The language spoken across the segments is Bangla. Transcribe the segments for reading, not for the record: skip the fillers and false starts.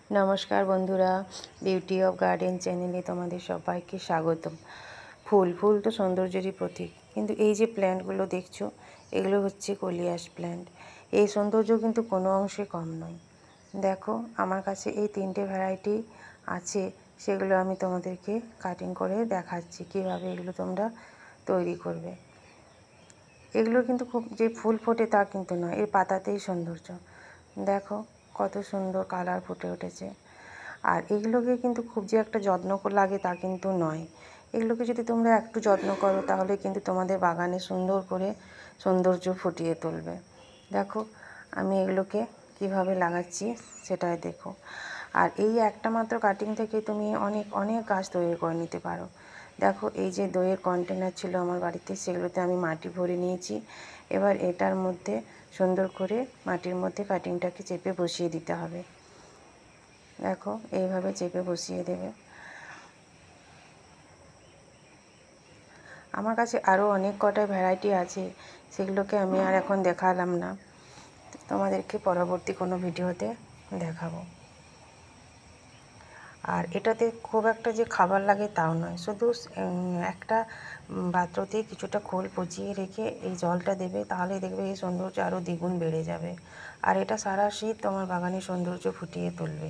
নমস্কার বন্ধুরা, বিউটি অফ গার্ডেন চ্যানেলে তোমাদের সবাইকে স্বাগতম। ফুল তো সৌন্দর্যেরই প্রতীক, কিন্তু এই যে প্ল্যান্টগুলো দেখছো, এগুলো হচ্ছে কলিয়াস প্ল্যান্ট। এই সৌন্দর্য কিন্তু কোনো অংশে কম নয়। দেখো, আমার কাছে এই 3টে ভ্যারাইটি আছে, সেগুলো আমি তোমাদেরকে কাটিং করে দেখাচ্ছি কীভাবে এগুলো তোমরা তৈরি করবে। এগুলো কিন্তু খুব যে ফুল ফোটে তা কিন্তু নয়, এর পাতাতেই সৌন্দর্য। দেখো কত সুন্দর কালার ফুটে উঠেছে। আর এগুলোকে কিন্তু খুব যে একটা যত্ন লাগে তা কিন্তু নয়। এগুলোকে যদি তোমরা একটু যত্ন করো তাহলে কিন্তু তোমাদের বাগানে সুন্দর করে সৌন্দর্য ফুটিয়ে তুলবে। দেখো আমি এগুলোকে কিভাবে লাগাচ্ছি সেটাই দেখো। আর এই একটা মাত্র কাটিং থেকে তুমি অনেক অনেক গাছ তৈরি করে নিতে পারো। দেখো এই যে দইয়ের কন্টেনার ছিল আমার বাড়িতে, সেগুলোতে আমি মাটি ভরে নিয়েছি। এবার এটার মধ্যে সুন্দর করে মাটির মধ্যে কাটিংটাকে চেপে বসিয়ে দিতে হবে। দেখো এইভাবে চেপে বসিয়ে দেবে। আমার কাছে আরও অনেক কটা ভ্যারাইটি আছে, সেগুলোকে আমি আর এখন দেখালাম না, তোমাদেরকে পরবর্তী কোনো ভিডিওতে দেখাবো। আর এটাতে খুব একটা যে খাবার লাগে তাও নয়, শুধু একটা পাত্রতে কিছুটা খোল পচিয়ে রেখে এই জলটা দেবে, তাহলে দেখবে এই সৌন্দর্য আরও দ্বিগুণ বেড়ে যাবে। আর এটা সারা শীত তোমার বাগানের সৌন্দর্য ফুটিয়ে তুলবে।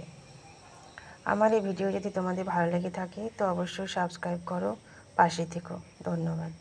আমার এই ভিডিও যদি তোমাদের ভালো লেগে থাকে তো অবশ্যই সাবস্ক্রাইব করো, পাশে থেকো। ধন্যবাদ।